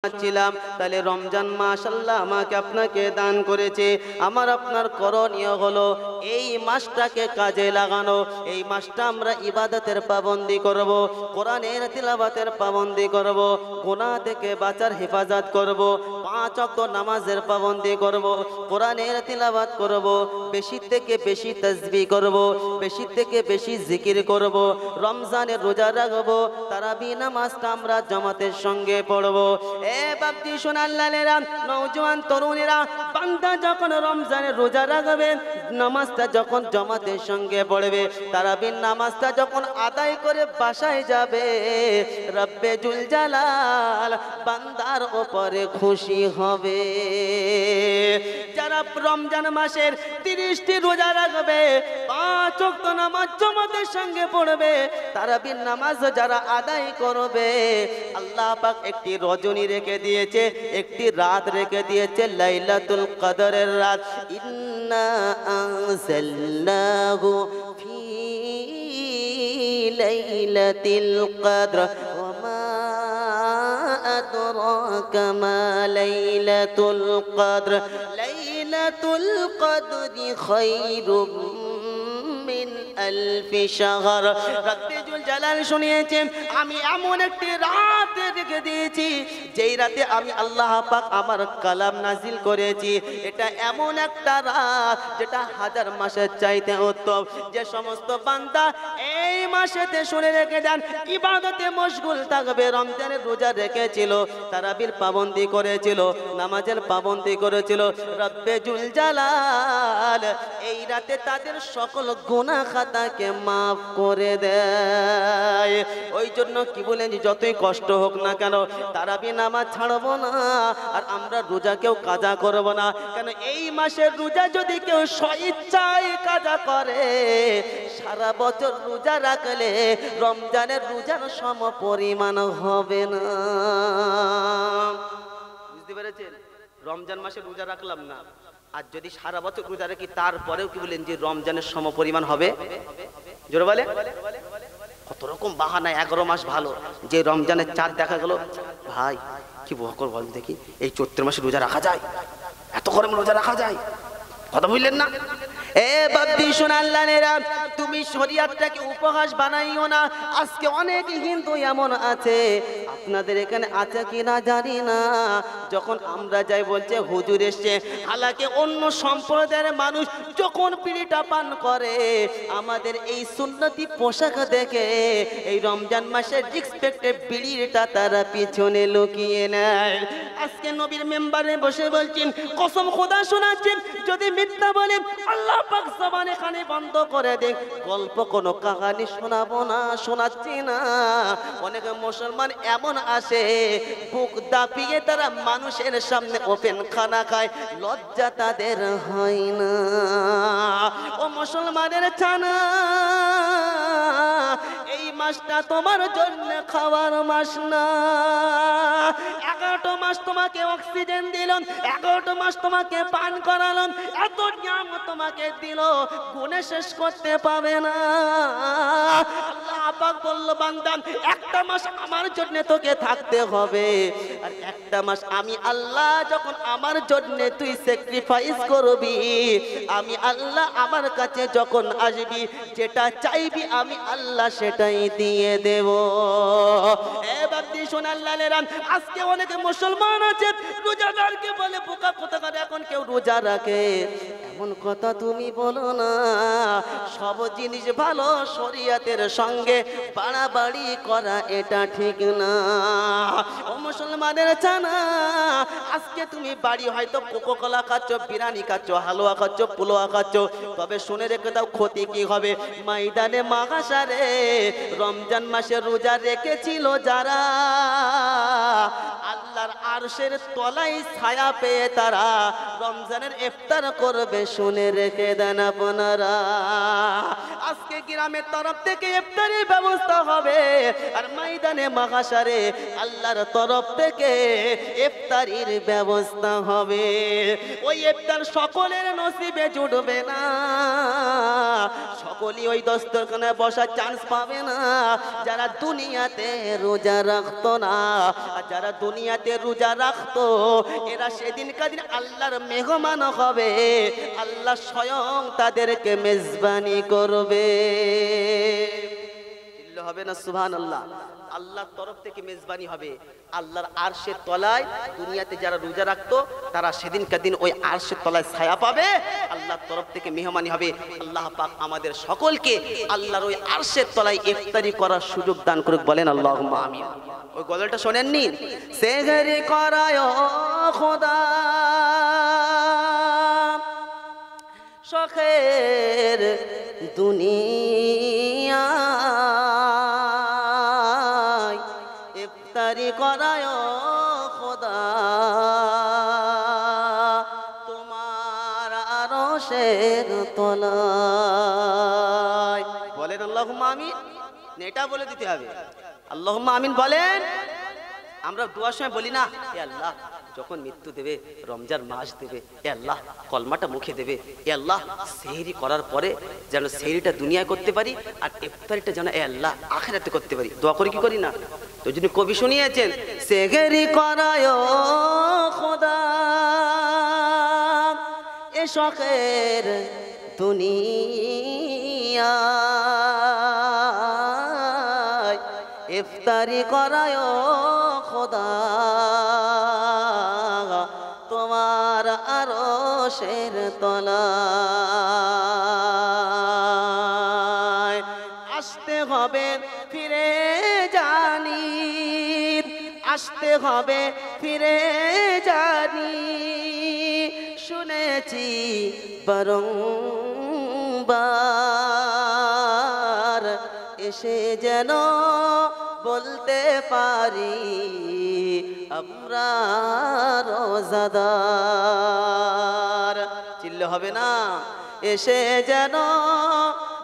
ছিলাম তাহলে রমজান মাস আল্লাহ আমাকে আপনাকে দান করেছে। আমার আপনার করণীয় হলো এই মাসটাকে কাজে লাগানো। এই মাসটা আমরা ইবাদতের পাবন্দি করব, কোরআনের তিলাওয়াতের পাবন্দি করব, গুনাহ থেকে বাঁচার হেফাজত করব, 5 ওয়াক্ত নামাজের পাবন্দি করব, কোরআনের তিলাওয়াত করব, বেশি থেকে বেশি তাসবিহ করব, বেশি থেকে বেশি জিকির করব, রমজানের রোজা রাখবো, তারাবি নামাজটা আমরা জামাতের সঙ্গে পড়ব। এ বাপজি সোনাল্লালেরা, নওজোয়ান তরুণেরা, বান্দা যখন রমজানের রোজা রাখবে, নামাজটা যখন জামাতের সঙ্গে পড়বে, তারাবির নামাজটা যখন আদায় করে বাসায় যাবে, রব্বে জুল জালাল বান্দার উপরে খুশি হবে। যারা রমজান মাসের 30টি রোজা রাখবে, 5 ওয়াক্ত নামাজ জামাতের সঙ্গে পড়বে, তারাবির নামাজ যারা আদায় করবে, আল্লাহ পাক একটি রজনী রেখে দিয়েছে, একটি রাত রেখে দিয়েছে, লাইলাতুল কদরের রাত। ইন্না আনজালনাহু ফি লাইলাতিল কদর ওয়া মা আদরাকা মা লাইলাতুল কদর লাইলাতুল কদরি খায়রুম মিন আলফি শাহর। রব্বে জুল জালাল শুনিয়েছেন, আমি এমন একটি রাত রেখে দিয়েছি যেই রাতে আমি আল্লাহ পাক আমার কালাম নাজিল করেছি। এটা এমন একটা রাত যেটা 1000 মাসের চাইতে উত্তম। যে সমস্ত বান্দা এই মাসেতে শুনে রেখে দেন, ইবাদতে মশগুল থাকবে, রমজানের রোজা রেখেছিল, তারাবির পাবন্দি করেছিল, নামাজের পাবন্দি করেছিল, রব্বে জুল জালাল এই রাতে তাদের সকল গুনাহ খাতাকে মাফ করে দেয়। ওই জন্য কি বলেন, যতই কষ্ট হোক না কেন তারাবি নামাজ ছাড়বো না, আর আমরা রোজা কেউ কাজা করব না। কেন এই মাসের রোজা যদি কেউ স্বইচ্ছায় কাজা করে, সারা বছর রোজা রাখলে রমজানের রোজার সম পরিমাণ হবে না। বুঝতে পেরেছেন? রমজান মাসে রোজা রাখলাম না, আর যদি সারা বছর রোজা রাখি তারপরেও কি বলেন যে রমজানের সম পরিমাণ হবে? জোরে বলে। কত রকম বাহানা, 11 মাস ভালো, যে রমজানের চাঁদ দেখা গেল, ভাই কি বকর বল দেখি, এই চৈত্র মাসে রোজা রাখা যায়? এত গরম রোজা রাখা যায়? কথা বুঝলেন না? এ বাদ্দি সোনাল্লানেরা, তুমি শরীয়তটাকে উপহাস বানাইও না। আজকে অনেক হিন্দু এমন আছে, আপনাদের এখানে আছে কি না জানি না, যখন আমরা যাই বলছে হুজুর এসছে, হালাকে অন্য সম্প্রদায়ের মানুষ যখন বিড়িটা পান করে, আমাদের এই সুন্নতি পোশাক দেখে এই রমজান মাসের রিসপেক্টে বিড়িটা তারা পিছনে লুকিয়ে নেয়। আজকে নবীর মেম্বারে বসে বলছেন, কসম খোদা শোনাচ্ছেন, যদি মিথ্যা বলে আল্লাহ পাক জবানে খানে বন্ধ করে দেন, গল্প কোনো কাহিনী শোনাবো না, শোনাচ্ছি না। অনেক মুসলমান এমন আসে, বুক দাপিয়ে তারা মানুষের সামনে ওপেন খানা খায়, লজ্জা তাদের হয় না। ও মুসলমানের ছানা, এই মাসটা তোমার জন্য খাওয়ার মাস না। 11টা মাস তোমাকে অক্সিজেন দিল, 11টা মাস তোমাকে পান করালাম, এত নিয়ামত তোমাকে দিল, গুণে শেষ করতে পাবে না। আল্লাহ পাক বলল, বান্দা একটা মাস আমার জন্য তোকে থাকতে হবে, আর একটা মাস আমি আল্লাহ যখন আমার জন্য তুই স্যাক্রিফাইস করবি, আমি আল্লাহ আমার কাছে যখন আসবি, যেটা চাইবি আমি আল্লাহ সেটাই দিয়ে দেব। এ বাদ্দি সোনাল্লালেরা, আজকে অনেকে মুসলমান আছে রোজাদারকে বলে বোকা কোথাকার, এখন কেউ রোজা রাখে, এমন কথা তুমি বলো না। সব জিনিস ভালো, শরীয়তের সঙ্গে বাড়াবাড়ি করা এটা ঠিক না। ও মুসলমানের ছানা, আজকে তুমি বাড়ি হয়তো কোকোকোলা খাচ্ছ, বিরিয়ানি খাচ্ছ, হালুয়া খাচ্ছ, পোলোয়া খাচ্ছ, তবে শুনে রেখে দাও ক্ষতি কি হবে। ময়দানে মাহাশারে রমজান মাসে রোজা রেখেছিল যারা, আল্লাহর আরশের তলায় ছায়া পেয়ে তারা রমজানের ইফতার করবে, শুনে রেখে দেন আপনারা। আজকে গ্রামের তরফ থেকে ইফতারের ব্যবস্থা হবে, আর ময়দানে মাহাশারে আল্লাহর তরফ থেকে ইফতারির ব্যবস্থা হবে। ওই ইফতার সকলের নসিবে জুটবে না, সকলেই ওই দস্তরখানে বসার চান্স পাবে না। যারা দুনিয়াতে রোজা রাখতো না, আর যারা দুনিয়াতে রোজা রাখতো এরা সেদিনকার দিন আল্লাহর মেহমান হবে, আল্লাহ স্বয়ং তাদেরকে মেজবানি করবে। হবে না সুবহানাল্লাহ? আল্লাহর তরফ থেকে মেজবানি হবে। আল্লাহর আরশের তলায় দুনিয়াতে যারা রোজা রাখতো তারা সেদিনকার দিন ওই আরশের তলায় ছায়া পাবে, আল্লাহর তরফ থেকে মেহমানি হবে। আল্লাহ পাক আমাদের সকলকে আল্লাহর ওই আরশের তলায় ইফতারি করার সুযোগ দান করুক, বলেন আল্লাহুম্মা আমিন। ওই গজলটা শোনেননি? সেহরি করায় খোদা শখের দুনিয়া ইফতারি করায় খোদা তোমার আরশের তলায়, বলেন আল্লাহুম্মা আমিন। এটা বলে দিতে হবে, আল্লাহুম্মা আমিন বলেন। আমরা দুয়ার সময় বলি না, এ আল্লাহ যখন মৃত্যু দেবে, রমজান মাস দেবে, এ আল্লাহ কলমাটা মুখে দেবে, এ আল্লাহ সেহরি করার পরে যেন সেহরিটা দুনিয়ায় করতে পারি আর ইফতারিটা যেন এ আল্লাহ আখিরাতে করতে পারি। দোয়া করি কি করি না? তো যদি কবি শুনিয়েছেন সেহরি করায় খোদা এ শখের দুনিয়া ইফতারি করায় খোদা তোমার আরশের তলায় আসতে হবে ফিরে জানি, আসতে হবে ফিরে জানি, শুনেছি বারংবার এসে যেন বলতে পারি আমরা রোজাদার। চিল্লে হবে না? এসে যেন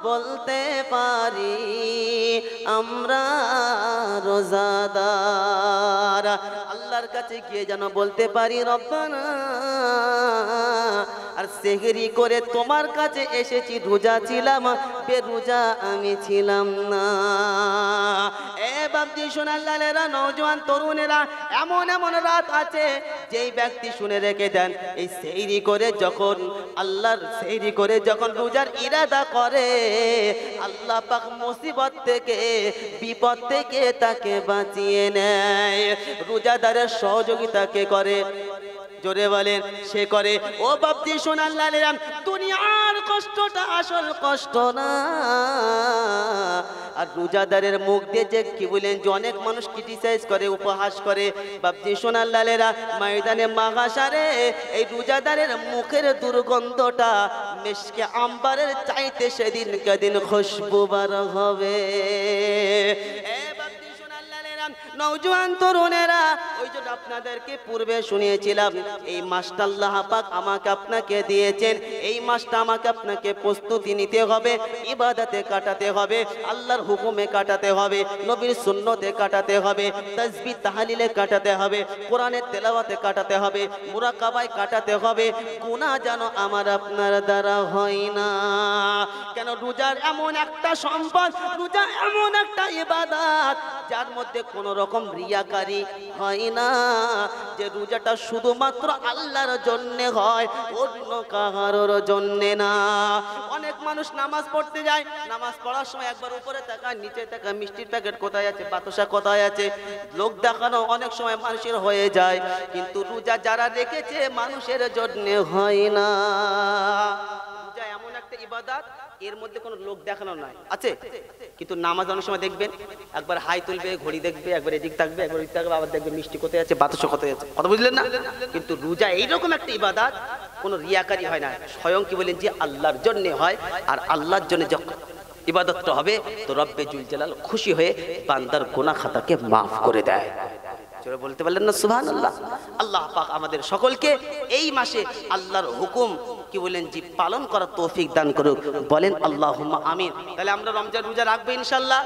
বলতে পারি আমরা রোজাদার। আল্লাহর কাছে গিয়ে যেন বলতে পারি রব্বানা আর সেহরি করে তোমার কাছে এসেছি, রোজা ছিলাম বেরোজা আমি ছিলাম না। এ বাপজি সোনাল্লালেরা, নওজোয়ান তরুণেরা, এমন এমন রাত আছে যেই ব্যক্তি শুনে রেখে দেন, এই সেহরি করে যখন আল্লাহর সেহরি করে যখন রোজার ইরাদা করে, আল্লাহ পাক মুসিবত থেকে বিপদ থেকে তাকে বাঁচিয়ে নেয়। রোজাদারের সহযোগিতা কে করে? জোরে বলেন, সে করে। ও বাপজি সোনাল্লালেরা, দুনিয়ার কষ্টটা আসল কষ্ট না। আর রোজাদারের মুখ দিয়ে যে কি বলেন যে অনেক মানুষ ক্রিটিসাইজ করে, উপহাস করে, বাপজি সোনাল্লালেরা ময়দানে মাগাসারে এই রোজাদারের মুখের দুর্গন্ধটা মেশকে আম্বারের চাইতে সেদিন কদিন খুশবু বার হবে। নওজোয়ান তরুণেরা, ওই জন্য আপনাদেরকে পূর্বে শুনিয়েছিলাম এই মাসটা আল্লাহ পাক আমাকে আপনাকে দিয়েছেন, এই মাসটা আমাকে আপনাকে প্রস্তুতি নিতে হবে, ইবাদতে কাটাতে হবে, আল্লাহর হুকুমে কাটাতে হবে, নবীর সুন্নতে কাটাতে হবে, তাসবিহ তাহলিলে কাটাতে হবে, কোরআনের তেলাওয়াতে কাটাতে হবে, মুরাকাবায় কাটাতে হবে। গুনাহ যেন আমার আপনার দ্বারা হয় না। কেন? রোজার এমন একটা সম্পদ, রোজা এমন একটা ইবাদত যার মধ্যে কোনো রকম রিয়াকারি হয় না, যে রোজাটা শুধুমাত্র আল্লাহর জন্য হয়, অন্য কারোর জন্য না। অনেক মানুষ নামাজ পড়তে যায়, নামাজ পড়ার সময় একবার উপরে তাকায়, নিচে তাকায়, মিষ্টির প্যাকেট কোথায় আছে, বাতাসা কোথায় আছে, লোক দেখানো অনেক সময় মানুষের হয়ে যায়, কিন্তু রোজা যারা রেখেছে মানুষের জন্য হয় না। রোজা এমন একটা ইবাদত, এর মধ্যে কোনো লোক দেখানো নাই আছে, কিন্তু নামাজ অনেক সময় দেখবেন একবার হাই তুলবে, ঘড়ি দেখবে, একবার এদিক থাকবে, একবার ওদিক থাকবে, আবার দেখবে মিষ্টি কোথায় আছে, বাতাসা কোথায় আছে। কথা বুঝলেন না? কিন্তু রোজা এইরকম একটা ইবাদত, কোনো রিয়াকারি হয় না, স্বয়ং কি বলেন যে আল্লাহর জন্য হয়। আর আল্লাহর জন্য যখন ইবাদতটা হবে তো রব্বে জুল জালাল খুশি হয়ে বান্দার গুনাহ খাতাকে মাফ করে দেয়। জোরে বলতে পারলেন না সুবহানাল্লাহ? আল্লাহ পাক আমাদের সকলকে এই মাসে আল্লাহর হুকুম কি বলেন জি পালন করার তৌফিক দান করুক, বলেন আল্লাহুম্মা আমিন। তাহলে আমরা রমজান রোজা রাখবো ইনশাআল্লাহ,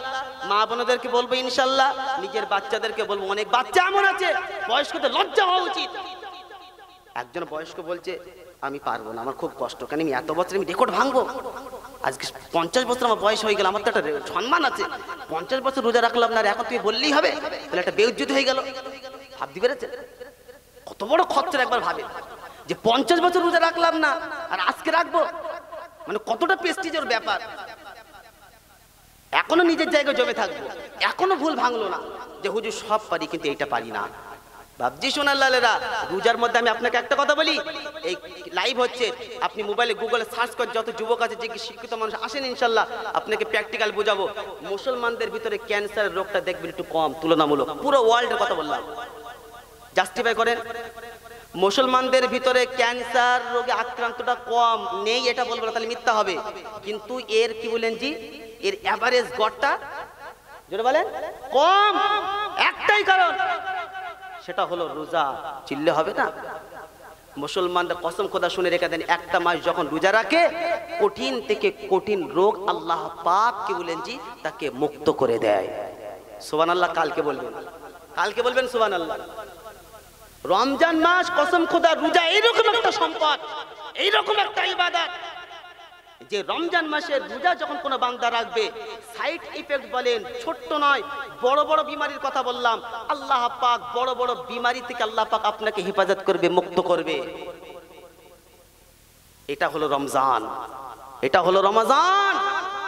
মা বোনদেরকে বলবো ইনশাআল্লাহ, নিজের বাচ্চাদেরকে বলবো। অনেক বাচ্চা এমন আছে বয়স্কদের লজ্জা হওয়া উচিত। একজন বয়স্ক বলছে আমি পারবো না, আমার খুব কষ্ট, কারণ আমি এত বছর আমি রেকর্ড ভাঙবো, আজকে 50 বছর আমার বয়স হয়ে গেল, আমার তো একটা সম্মান আছে, 50 বছর রোজা রাখলাম না, আর এখন তুই বললেই হবে, তাহলে একটা বেইজ্জতি হয়ে গেল। ভাবতে পেরেছে? বড় খরচের একবার ভাবে যে 50 বছর রোজা রাখলাম না আর আজকে রাখবো, মানে কতটা প্রেস্টিজের ব্যাপার। এখনো নিজের জায়গায় জমে থাকবো, এখনো ভুল ভাঙলো না যে হুজুর সব পারি কিন্তু এইটা পারি না। বাবজি সোনাল্লালেরা, রোজার মধ্যে আমি আপনাকে একটা কথা বলি, এই লাইভ হচ্ছে, আপনি মোবাইলে গুগলে সার্চ করে যত যুবক আছে, যে শিক্ষিত মানুষ আসেন, ইনশাল্লাহ আপনাকে প্র্যাকটিক্যাল বোঝাবো। মুসলমানদের ভিতরে ক্যান্সারের রোগটা দেখবেন একটু কম তুলনামূলক, পুরো ওয়ার্ল্ডের কথা বললাম, জাস্টিফাই করেন। মুসলমানদের ভিতরে ক্যান্সার রোগে আক্রান্তটা কম নেই এটা বলবো না, তাহলে মিথ্যা হবে, কিন্তু এর কি বলেন জি, এর এভারেজ গড়টা যেটা বলেন কম, একটাই কারণ, সেটা হলো রোজা। চিল্লে হবে না? মুসলমানদের কসম খোদা শুনে রেখে দেন, একটা মাস যখন রোজা রাখে কঠিন থেকে কঠিন রোগ আল্লাহ পাক কি বলেন জি তাকে মুক্ত করে দেয়। সুবহানাল্লাহ। কালকে বলবেন, কালকে বলবেন সুবহানাল্লাহ। রমজান মাস কসম খোদা রোজা এইরকম একটা সম্পদ, এইরকম একটা ইবাদত, যে রমজান মাসে রোজা যখন কোনো বান্দা রাখবে, সাইড ইফেক্ট বলেন ছোট্ট নয়, বড় বড় বিমারির কথা বললাম, আল্লাহ পাক বড় বড় বিমারি থেকে আল্লাহ পাক আপনাকে হেফাজত করবে, মুক্ত করবে। এটা হলো রমজান, এটা হলো রমজান।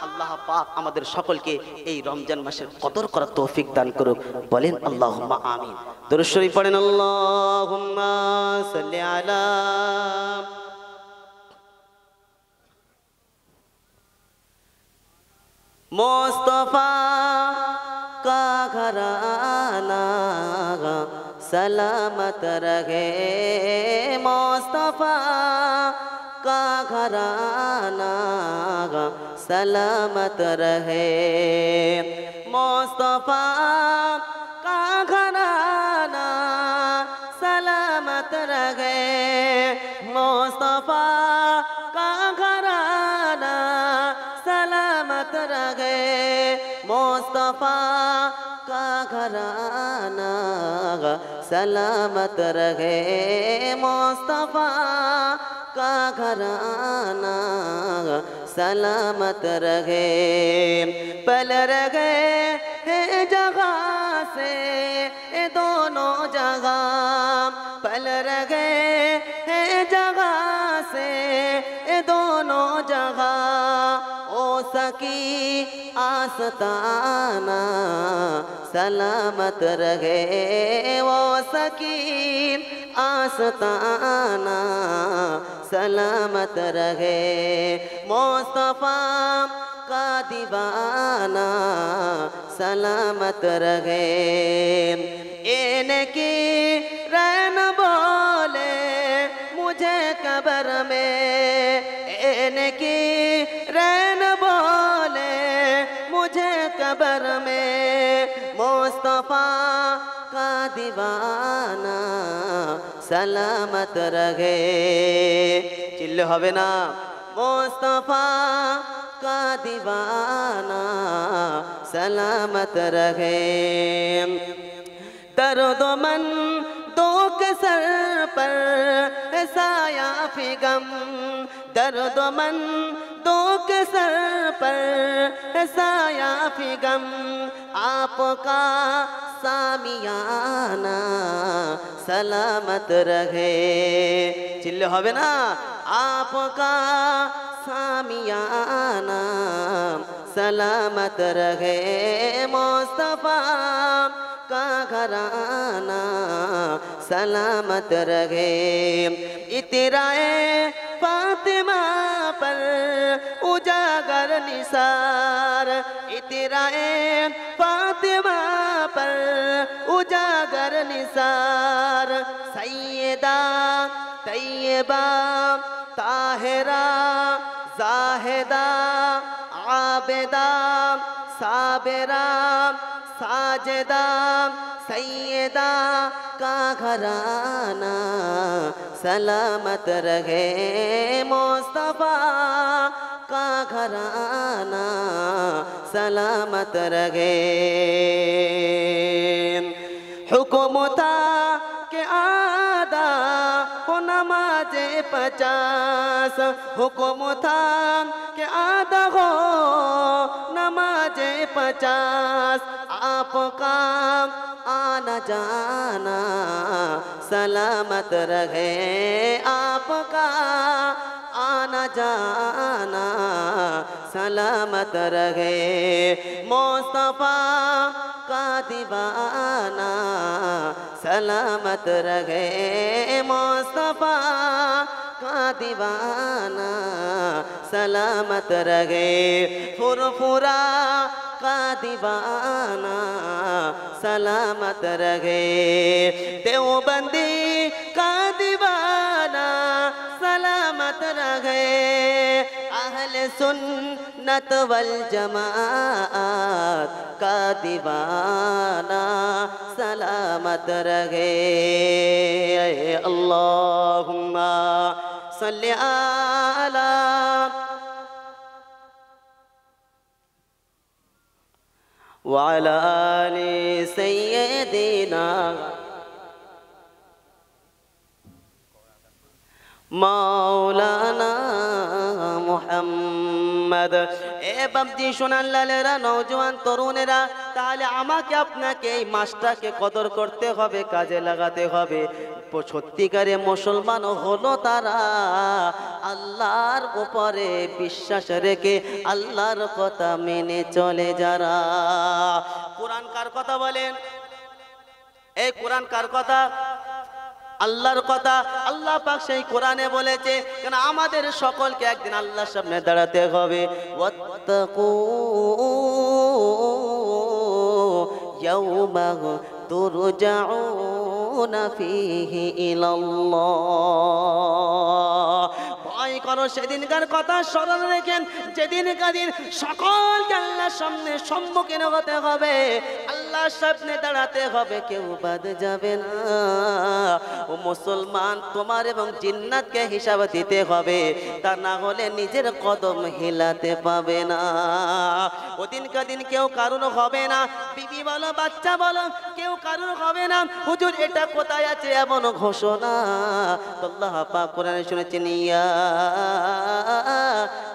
আল্লাহ পাক আমাদের সকলকে এই রমজান মাসের কদর করার তৌফিক দান করুক, বলেন আল্লাহুম্মা আমিন। দরুদ শরীফ পড়েন, আল্লাহুম্মা সাল্লি আলা मुस्तफा का घराना सलामत रहे, मुस्तफा का घराना सलामत रहे, मुस्तफा का घराना सलामत रहे, मुस्तफा का घराना सलामत रहे, मुस्तफा का घराना सलामत रहे, मुस्तफा का घराना सलामत रहे। पल रहे हैं जगह से दोनों जगह, पल रहे हैं जगह से दोनों जगह, ओ सकी आस्ताना सलामत रहे, वो सकी आस्ताना सलामत रहे, मुस्तफा का दीवाना सलामत रहे। इनकी रैन बोले मुझे कब्र में, इनकी रैन बोले मुझे कब्र में, मुस्तफा का दीवाना सलामत रहे। चिल्ले होवे ना, मुस्तफा का दीवाना सलामत रहे। दर्द मन दो के सर पर साया फिगम, दर्द मन दो के सर पर साया फिगम, आपका सामियाना सलामत रहे। चिल्ले होवे ना, आपका सामियाना सलामत रहे, मुस्तफा का घराना सलामत रहे। इतराए फातिमा पर उजागर निसार, इतराए फातिमा पर उजागर निसार, सैयदा तैयबा ताहिरा जाहिदा आबिदा साबिरा साजिदा सैयदा का घराना सलामत रहे, मुस्तफा का घराना सलामत रहे। हुक्म था के आदा हो नमाज़े 50, हुक्म था के आदा हो नमाज़े 50, आपका आना जाना सलामत रहे आपका आना जाना सलामत रहे मुस्तफा का दीवाना सलामत रहे मुस्तफा का दीवाना सलामत रहे फुरफुरा का दीवाना सलामत रहे देवबंदी का दीवाना सलामत रहे अहले सुन्नत वल जमात का दीवाना सलामत रहे अल्लाहुम्मा सल्ली अला वअला आलि सय्यदिना मौलाना মুহাম্মদ। এ বাবজি শোনান লালেরা, নওজোয়ান তরুণেরা, তাহলে আমাকে আপনাকে এই মাসটাকে কদর করতে হবে, কাজে লাগাতে হবে। সত্যিকারে মুসলমান হলো তারা আল্লাহর উপরে বিশ্বাস রেখে আল্লাহর কথা মেনে চলে যারা। কোরআন কার কথা বলেন? এই কোরআন কার কথা? আল্লাহর কথা। আল্লাহ পাক সেই কোরআনে বলেছে, কারণ আমাদের সকলকে একদিন আল্লাহর সামনে দাঁড়াতে হবে। ওয়াত্তাকু ইয়াওমা তুরজাউনা ফীহি ইলাল্লাহ। ভয় করো সেদিনকার কথা স্মরণ রেখেন, যেদিনকার দিন সকলকে আল্লাহর সামনে সম্মুখীন হতে হবে, আল্লাহর সামনে দাঁড়াতে হবে, কেউ বাদ যাবে না। ও মুসলমান, তোমার এবং জিন্নাতকে হিসাব দিতে হবে, তা না হলে নিজের কদম হিলাতে পাবে না। ওদিনকার দিন কেউ কারণ হবে না, বিবি বলো বাচ্চা বলো, কেউ কারণ হবে না। হুজুর এটা কোথায় আছে এমন ঘোষণা আল্লাহ পাক কোরআনে শুনেছেন, ইয়া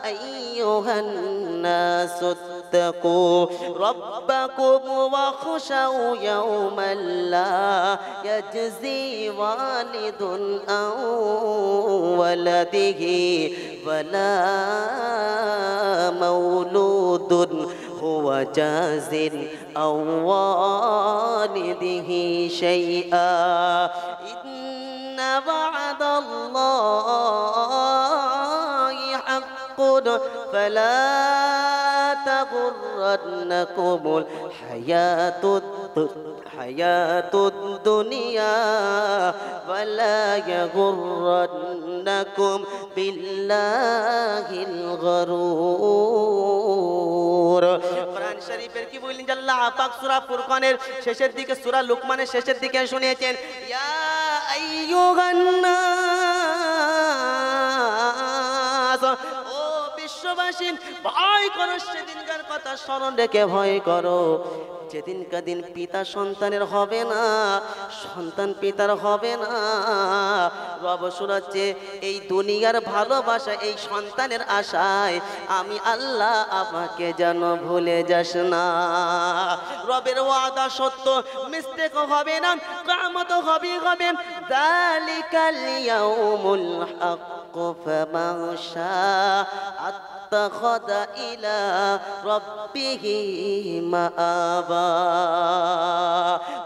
আইয়ুহান নাস ইত্তাকু রাব্বাকুম ওয়াখশাউ ইয়াওমান লা ইয়াজজি ওয়ালিদুন আন ওয়ালাদিহি ওয়ালা মাওলুদুন হুয়া জাযিন আন ওয়ালিদিহি শাইআ ইন্না ওয়া'দাল্লাহি হাক্কুন ফালা তাগুররান্নাকুমুল হায়াতুদ দুনিয়া ওয়ালা ইয়াগুররান্নাকুম বিল্লাহিল গরুর। কোরআন শরীফের কি বললেন? আল্লাহ পাক সূরা ফুরকানের শেষের দিকে, সূরা লুকমানের শেষের দিকে শুনিয়েছেন, ইয়া আইয়ুহান নাস, ও বিশ্ববাসী, ভয় করো সেদিনকার কথা স্মরণ রেখে ভয় করো, যেদিনকার দিন পিতা সন্তানের হবে না, সন্তান পিতার হবে না। রব শোনাচ্ছে, এই দুনিয়ার ভালোবাসা, এই সন্তানের আশায় আমি আল্লাহ আমাকে যেন ভুলে যাস না। রবের ওয়াদা সত্য, মিস্টেক হবে না, কিয়ামত হবে। যালিকাল ইয়াউমুল হক ফামান শাআ আত্তাখাযা ইলা রাব্বিহি মাআবা।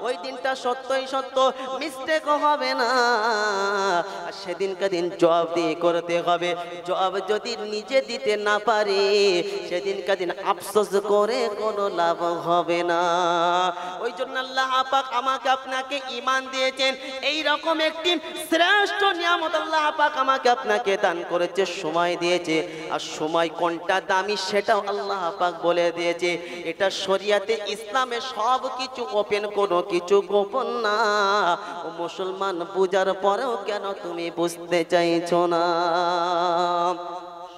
ওই দিনটা সত্যই সত্য, মিস্টেক হবে না। আর সেদিনকার দিন জবাব দিয়ে করতে হবে। জবাব যদি নিজে দিতে না পারে, সেদিনকার দিন আফসোস করে কোনো লাভ হবে না। ওই জন্য আল্লাহ পাক আমাকে আপনাকে ঈমান দিয়েছেন, এই রকম একটি শ্রেষ্ঠ নিয়ামত আল্লাহ পাক আমাকে আপনাকে দান করেছে, সময় দিয়েছে। আর সময় কোনটা দামি সেটাও আল্লাহ পাক বলে দিয়েছে। এটা শরিয়াতে ইসলামে সব কিছু ওপেন, কোনো কিছু গোপন না। ও মুসলমান, বুঝার পরেও কেন তুমি বুঝতে চাইছো না?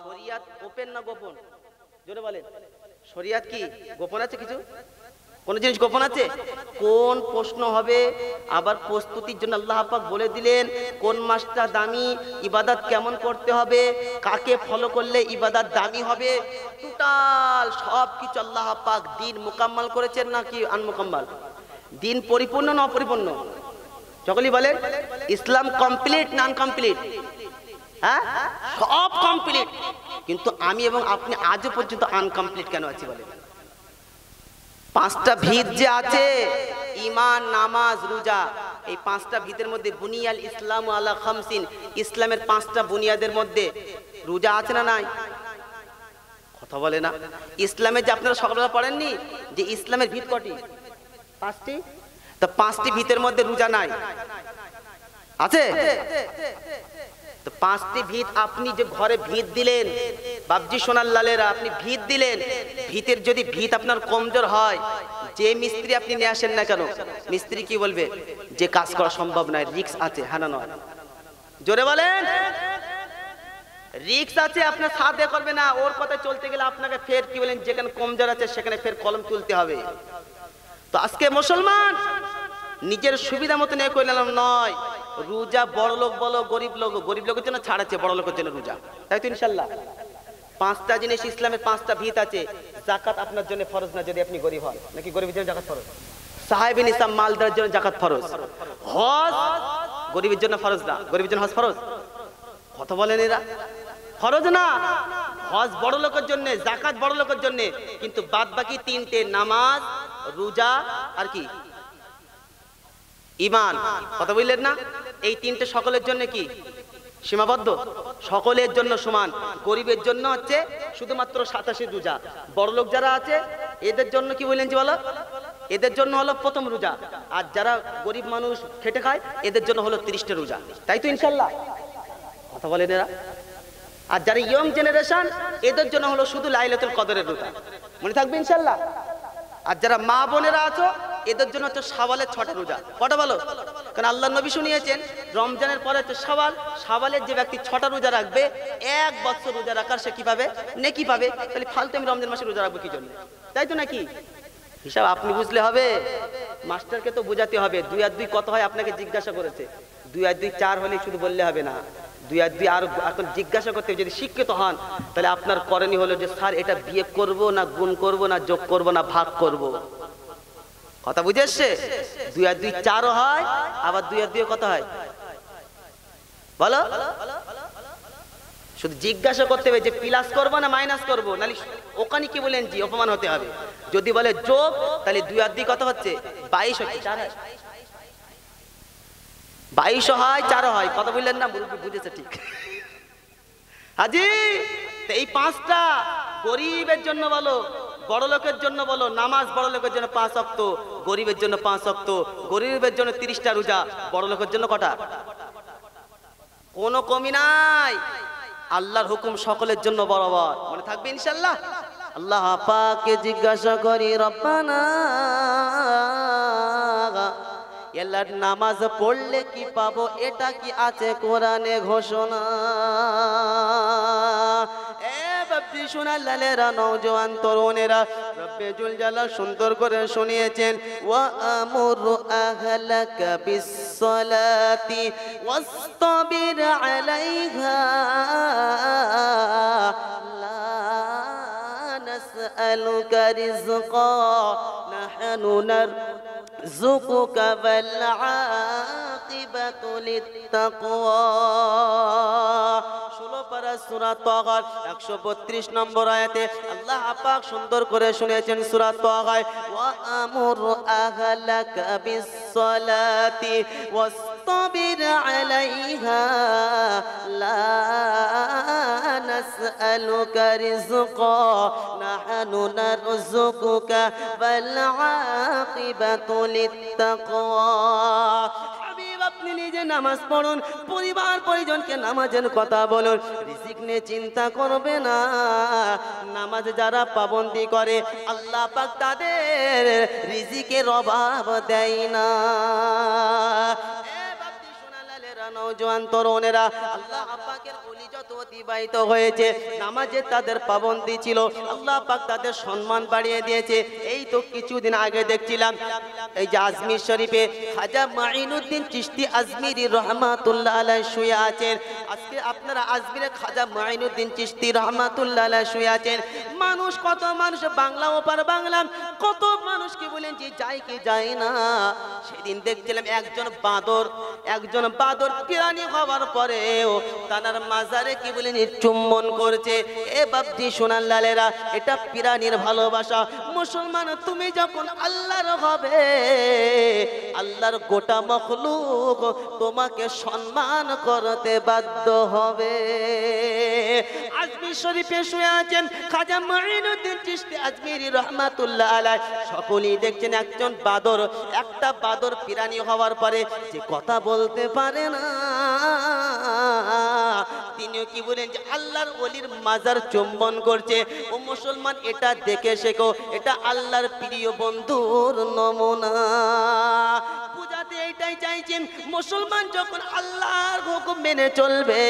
শরিয়াত ওপেন না গোপন? জোরে বলেন, শরিয়াত কি গোপন আছে? কিছু কোন জিনিস গোপন আছে? কোন প্রশ্ন হবে? আবার প্রস্তুতির জন্য আল্লাহ পাক বলে দিলেন কোন মাসটা দামি, ইবাদত কেমন করতে হবে, কাকে ফলো করলে ইবাদত দামি হবে। টোটাল সব কিছু আল্লাহ পাক দিন মুকাম্মাল করেছেন নাকি আনমুকাম্মাল? দিন পরিপূর্ণ না অপরিপূর্ণ? সকলেই বলে ইসলাম কমপ্লিট না আনকমপ্লিট? হ্যাঁ, সব কমপ্লিট, কিন্তু আমি এবং আপনি আজও পর্যন্ত আনকমপ্লিট কেন আছি বলেন? পাঁচটা ভিত যে আছে, ঈমান, নামাজ, রোজা, এই পাঁচটা ভিতের মধ্যে বুনিয়াল ইসলাম আলা খামসিন, ইসলামের পাঁচটা বুনিয়াদের মধ্যে রোজা আছে না নাই? কথা বলে না। ইসলামে যে আপনারা সকালবেলা পড়েননি যে ইসলামের ভিত কটি? পাঁচটি। তো পাঁচটি ভিতের মধ্যে রোজা নাই, আছে? তো পাঁচটি ভিত আপনি যে ঘরে ভিত দিলেন, বাবজি সোনার লালেরা, আপনি ভিত দিলেন, ভিতের যদি ভিত আপনার কমজোর হয়, যে মিস্ত্রি আপনি নিয়ে আসেন না কেন, মিস্ত্রি কি বলবে? যে কাজ করা সম্ভব নয়, রিস্ক আছে। হ্যাঁ না নয়? জোরে বলেন। রিস্ক আছে, আপনার সাথে করবে না। ওর কথা চলতে গেলে আপনাকে ফের কি বলেন, যেখানে কমজোর আছে সেখানে ফের কলম তুলতে হবে। তো আজকে মুসলমান নিজের সুবিধা মতো নিয়ে করে নিলাম নয়। রোজা বড় লোক বলো গরিব লোক, গরিব লোকের জন্য ছাড় আছে, বড় লোকের জন্য রোজা, তাই তো ইনশাল্লাহ। পাঁচটা জিনিস ইসলামের, পাঁচটা ভিত আছে। যাকাত আপনার জন্য ফরজ না যদি আপনি গরিব হন, নাকি গরিবের জন্য যাকাত ফরজ? সাহেবিন ইসলাম মালদারের জন্য যাকাত ফরজ। হজ গরিবের জন্য ফরজ না, গরিবের জন্য হজ ফরজ। কথা বলেন এরা, ফরজ না। হজ বড় লোকের জন্য, যাকাত বড় লোকের জন্য, কিন্তু বাদ বাকি তিনটে, নামাজ, রোজা আর কি? ঈমান। কথা বললেন না? এই তিনটে সকলের জন্য কি সীমাবদ্ধ? সকলের জন্য সমান। গরিবের জন্য হচ্ছে শুধুমাত্র 87 রোজা। বড়লোক যারা আছে এদের জন্য কি বললেন যে বলো, এদের জন্য হলো প্রথম রোজা। আর যারা গরিব মানুষ খেটে খায় এদের জন্য হলো 30টা রোজা, তাই তো ইনশাল্লাহ? কথা বলেন এরা। আর যারা ইয়ং জেনারেশন এদের জন্য হলো শুধু লাইলাতুল কদরের রোজা, মনে থাকবে ইনশাল্লাহ। আর যারা মা বোনেরা আছো এদের জন্য হচ্ছে শাওয়ালের 6টা রোজা। কটা বলো? কারণ আল্লাহ নবী শুনিয়েছেন রমজানের পরে হচ্ছে শাওয়াল, শাওয়ালের যে ব্যক্তি 6টা রোজা রাখবে 1 বছর রোজা রাখার সে কি পাবে? নেকি পাবে। তাহলে ফালতু আমি রমজান মাসে রোজা রাখবো কি জন্য? তাই তো নাকি? হিসাব আপনি বুঝলে হবে, মাস্টারকে তো বোঝাতে হবে। 2 আর 2 কত হয় আপনাকে জিজ্ঞাসা করেছে, 2 আর 2 4 হলে শুধু বললে হবে না, 2 আর 2 আর এখন জিজ্ঞাসা করতে হবে। যদি শিক্ষিত হন তাহলে আপনার করণীয় হলো যে স্যার এটা বিয়ে করব না গুণ করব না যোগ করব না ভাগ করব। কথা বুঝে এসছে? 2 আর 2 4ও হয়, আবার 2 আর 2 কত হয় বলো? শুধু জিজ্ঞাসা করতে হবে যে প্লাস করবো না মাইনাস করবো, নাহলে ওখানে কি বলেন জি অপমান হতে হবে। যদি বলে যোগ তাহলে 2 আর 2 কত হচ্ছে? 22 হচ্ছে। 4 হয়, 22 হয়, 4 হয়। কথা বললেন না? বুঝেছে ঠিক হাজি। এই পাঁচটা গরিবের জন্য বলো, বড় লোকের জন্য বলো, নামাজ বড় লোকের জন্য 5 ওয়াক্ত, গরিবের জন্য 5 ওয়াক্ত, গরিবের জন্য 30টা রোজা, বড় লোকের জন্য কটা? কোনো কমি নাই। আল্লাহর হুকুম সকলের জন্য বরাবর, মনে থাকবে ইনশাআল্লাহ। আল্লাহ পাককে জিজ্ঞাসা করি, রব্বানা আল্লাহর নামাজ পড়লে কি পাবো? এটা কি আছে কোরআনে ঘোষণা? সোনার লালেরা, নওজোয়ান তরুণেরা, রব্বে জুল জালাল সুন্দর করে শুনিয়েছেন, ওয়া আমুরু আহলাকা বিসসালাতি ওয়াসতাবির আলাইহা লা নাসআলুকা রিজকা নাহনু নারযুকুকা ওয়াল আকিবাতু লিত্তাকওয়া। 16 পারা সূরা তাগা 132 নম্বর আয়াতে আল্লাহ পাক সুন্দর করে শুনিয়েছেন সূরা তাগায়, ওয়া আমুর আহলাকা বিসসালাতি ওয়াসতাবির আলাইহা লা নাসআলুকা রিজকা নাহনু নারযুকুকা ওয়াল আকিবাতু লিত্তাকওয়া। আপনি নিজে নামাজ পড়ুন, পরিবার পরিজনকে নামাজের কথা বলুন, রিজিক নিয়ে চিন্তা করবে না। নামাজ যারা পাবন্দি করে আল্লাহ পাক তাদের রিজিকের অভাব দেয় না। লালেরা নওজোয়ান তরুণেরা আল্লাহ পাকের ওলি যত অতিবাহিত হয়েছে নামাজে তাদের পাবন্দি ছিল আল্লাহ পাক তাদের সম্মান বাড়িয়ে দিয়েছে এই তো কিছুদিন আগে দেখছিলাম এই যে আজমির শরীফে খাজা মাইনুদ্দিন চিশতি আজমিরি রহমাতুল্লাহ আলাইহি শুয়ে আছেন আজকে আপনারা আজমিরে খাজা মাইনুদ্দিন চিশতি রহমাতুল্লাহ আলাইহি শুয়ে আছেন মানুষ কত মানুষ বাংলা ওপার বাংলা কত মানুষ কি বলেন যে যায় কি যায় না সেদিন দেখছিলাম একজন বাদর পিরানি হওয়ার পরেও তানার মাজারে কি বলেন চুম্বন করছে এ বাপজি সোনার লালেরা এটা পিরানির ভালোবাসা মুসলমান তুমি যখন আল্লাহর হবে আল্লাহর গোটা মখলুক তোমাকে সম্মান করতে বাধ্য হবে আজমির শরীফে শুয়ে আছেন খাজা মাইনুদ্দিন চিশতি আজমিরি রহমাতুল্লাহ আলাইহি সকলেই দেখছেন একটা বাদর পিরানি হওয়ার পরে যে কথা বলতে পারে না তিনিও কি বলেন যে আল্লাহর ওলির মাজার চুম্বন করছে ও মুসলমান এটা দেখে শেখো এটা আল্লাহর প্রিয় বন্ধুর নমুনা পূজাতে এইটাই চাইছেন মুসলমান যখন আল্লাহর হুকুম মেনে চলবে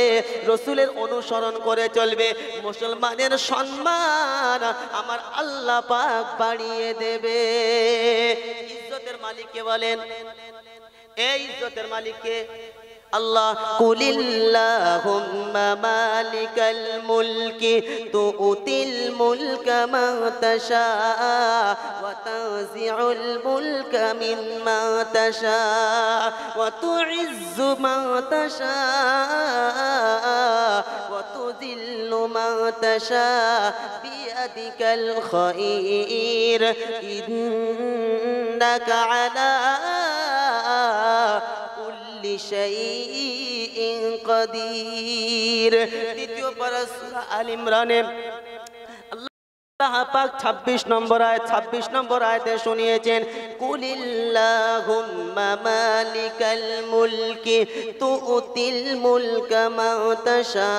রাসূলের অনুসরণ করে চলবে মুসলমানের সম্মান আমার আল্লাহ পাক বাড়িয়ে দেবে ইজ্জতের মালিক কে বলেন এই ইজ্জতের মালিক কে আল্লাহ কুলিল্লাহুম্মা মালিকাল মুলকি তুতিল মুলকা মা তাশা ওয়া তানজিউল মুলকা মিম্মা তাশা ওয়া তুইজ্জু মা তাশা ওয়া তুযিল্লু মা তাশা বিয়াদিকাল খায়র ইন্নাকা আলা শাইইন কাদির দ্বিতীয় পারা সূরা আল ইমরানে আল্লাহ পাক 26 নম্বর আয়াতে শুনিয়েছেন কুলিল্লাহুম্মা মালিকাল মুলকি তুতিল মুলকা মা তাশা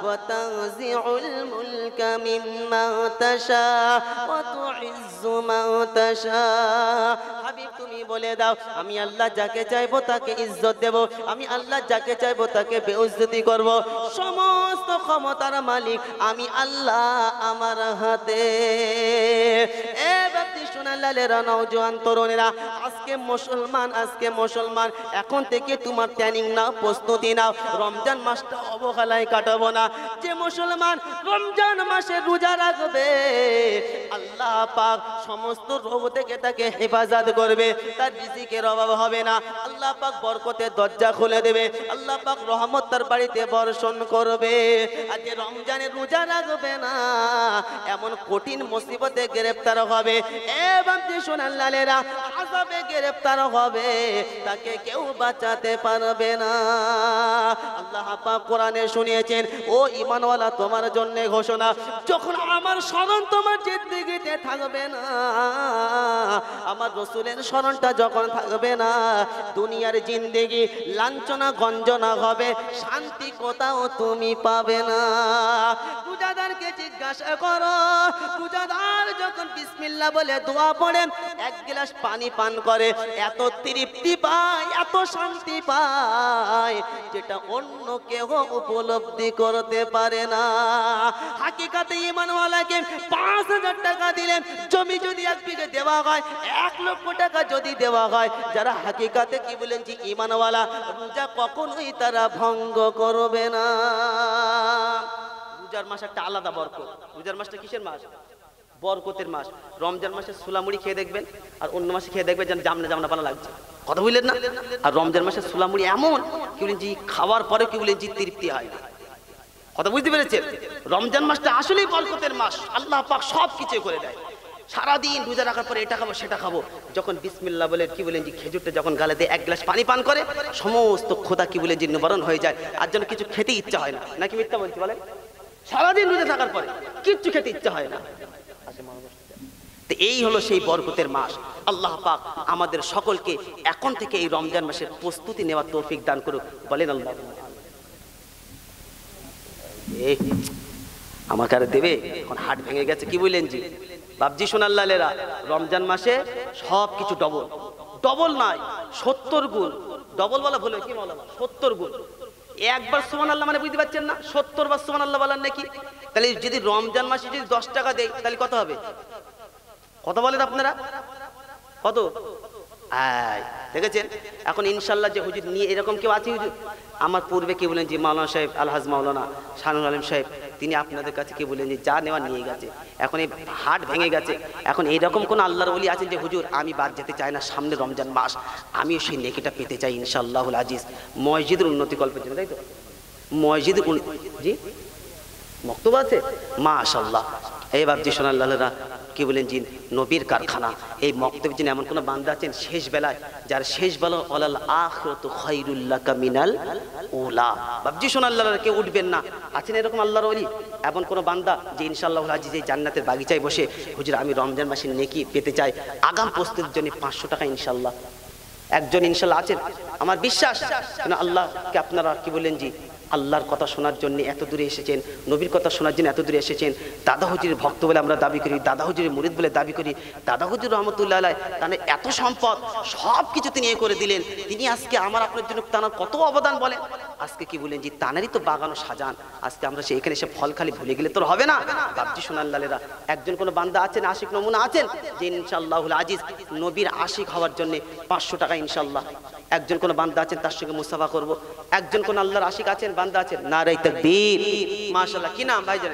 ওয়া তানজিউল মুলকা মিম্মা তাশা ওয়া তুইজ্জু মা তাশা হাবিব তুমি বলে দাও আমি আল্লাহ যাকে চাইবো তাকে ইজ্জত দেব আমি আল্লাহ যাকে চাইবো তাকে বেইজ্জতি করব সমস্ত ক্ষমতার মালিক আমি আল্লাহ আমার হাতে এ বাপজি সোনার লালেরা নওজোয়ান তরুণেরা আজকে মুসলমান এখন থেকে তোমার ট্রেনিং নাও প্রস্তুতি নাও রমজান মাসটা অবহেলায় কাটাবো না যে মুসলমান রমজান মাসে রোজা রাখবে আল্লাহ পাক সমস্ত রোগ থেকে তাকে হেফাজত করবে তার রিজিকের অভাব হবে না আল্লাহ পাক বরকতের দরজা খুলে দেবে আল্লাহ পাক রহমত তার বাড়িতে বর্ষণ করবে আর যে রমজানে রোজা রাখবে না এমন কঠিন মুসিবতে গ্রেফতার হবে এবং যে সোনার লালেরা আযাবে গ্রেফতার হবে তাকে কেউ বাঁচাতে পারবে না আল্লাহ পাক কোরআনে শুনিয়েছেন ও ঈমানওয়ালা তোমার জন্য ঘোষণা যখন আমার স্মরণ তোমার জিন্দেগিতে থাকবে না আমার রাসূলের স্মরণটা যখন থাকবে না দুনিয়ার জিন্দেগি লাঞ্ছনা গঞ্জনা হবে শান্তি কোথাও তুমি পাবে না রোজাদারকে জিজ্ঞাসা করো রোজাদার যখন বিসমিল্লাহ বলে দোয়া পড়ে এক গ্লাস পানি পান করে এত তৃপ্তি পায় এত শান্তি পায় যেটা অন্য কেউ উপলব্ধি করতে পারে না হাকিকাতে ঈমানওয়ালাকে 5000 টাকা দিলেন জমি যদি এক বিঘে দেওয়া হয় 1 লক্ষ টাকা যদি দেওয়া হয় যারা হাকিকাতে কি বলেন যে ঈমানওয়ালা রোজা কখনোই তারা ভঙ্গ করবে না রোজার মাস একটা আলাদা বরকত রোজার মাসটা কিসের মাস বরকতের মাস রমজান মাসে সুলামুড়ি খেয়ে দেখবেন আর অন্য মাসে খেয়ে দেখবেন যেন জামনা পালা লাগছে কথা বললেন না আর রমজান মাসে সুলামুড়ি এমন কি বলেন যে খাওয়ার পরে কি বলেন যে তৃপ্তি হয় না কথা বুঝতে পেরেছেন রমজান মাসটা আসলেই বরকতের মাস আল্লাহ পাক সব কিছু করে দেয় সারাদিন রোজা রাখার পরে এটা খাবো সেটা খাবো যখন বিসমিল্লাহ বলে কি বলেন যে খেজুরটা যখন গালে দিয়ে 1 গ্লাস পানি পান করে সমস্ত ক্ষুধা কি বলে যে নিবারণ হয়ে যায় আর যেন কিছু খেতে ইচ্ছা হয় না নাকি মিথ্যা বলছি বলেন সারাদিন রোজা থাকার পরে কিচ্ছু খেতে ইচ্ছা হয় না তো এই হলো সেই বরকতের মাস আল্লাহ পাক আমাদের সকলকে এখন থেকে এই রমজান মাসের প্রস্তুতি নেওয়ার তৌফিক দান করুক বলেন আল্লাহ আমাকে আর দেবে এখন হাট ভেঙে গেছে কি বললেন জি বাপজি সোনার লালেরা রমজান মাসে সব কিছু ডবল নাই 70 গুণ ডবল বলা ভুল, কি মাওলানা 70 গুণ। একবার সুবহানাল্লাহ মানে বুঝতে পারছেন না, 70 বার সুবহানাল্লাহ বলার নাকি? তাহলে যদি রমজান মাসে যদি 10 টাকা দেয় তাহলে কত হবে? কত বলেন আপনারা? কত? দেখেছেন? এখন ইনশাল্লাহ যে হুজুর নিয়ে এরকম কেউ আছে হুজুর? আমার পূর্বে কে বলেন যে মাওলানা সাহেব আলহাজ মাওলানা শানুল আলম সাহেব, তিনি আপনাদের কাছে কে বলেন যে যা নেওয়া নিয়ে গেছে, এখন এই হাট ভেঙে গেছে। এখন এইরকম কোন আল্লাহর ওলি আছেন যে হুজুর আমি বাদ যেতে চাই না, সামনে রমজান মাস, আমিও সেই নেকিটা পেতে চাই ইনশাআল্লাহুল আজিজ, মসজিদের উন্নতি কল্পের জন্য, তাই তো? মসজিদের জি বক্তব্য আছে মাশাআল্লাহ। এই বাবজি সোনাল্লাহরা কি বলেন জি নবীর কারখানা, এই মক্তবের জন্য এমন কোন বান্দা আছেন শেষ বেলায় যার শেষ বেলা ওয়ালাল আখিরাতু খায়রুল লাকা মিনাল উলা, বাবজি সোনাল্লাহরা কেউ উঠবেন না, আছেন এরকম আল্লাহর ওলি? এমন কোন বান্দা যে ইনশাআল্লাহুল আজিজ এই জান্নাতের বাগিচায় বসে হুজুর আমি রমজান মাসে নেকি পেতে চাই, আগাম প্রস্তুতির জন্য 500 টাকা ইনশাআল্লাহ একজন ইনশাআল্লাহ আছেন? আমার বিশ্বাস আল্লাহকে আপনারা কি বলেন জি আল্লাহর কথা শোনার জন্য এত দূরে এসেছেন, নবীর কথা শোনার জন্য এত দূরে এসেছেন। দাদা হুজুরের ভক্ত বলে আমরা দাবি করি, দাদা হুজুরের মুরিদ বলে দাবি করি। দাদা হুজুর রহমতুল্লাহ আলাইহি তার এত সম্পদ, সব কিছু তিনি করে দিলেন। তিনি আজকে আমার আপনার জন্য তার কত অবদান বলেন। আজকে কি বলেন জি তানারই তো বাগানো সাজান, আজকে আমরা এখানে এসে ফল খালি ভুলে গেলে তো হবে না। বাবজি সোনাল্লালেরা একজন কোনো বান্দা আছেন, আশিক নমুনা আছেন যে ইনশাআল্লাহুল আজিজ নবীর আশিক হওয়ার জন্য 500 টাকা ইনশাআল্লাহ একজন কোন বান্দা আছেন তার সঙ্গে মুসাফা করব। একজন কোন আল্লাহর আশিক আছেন, বান্দা আছেন, নারায়ে তাকবীর মাশাআল্লাহ। কি নাম ভাইজান?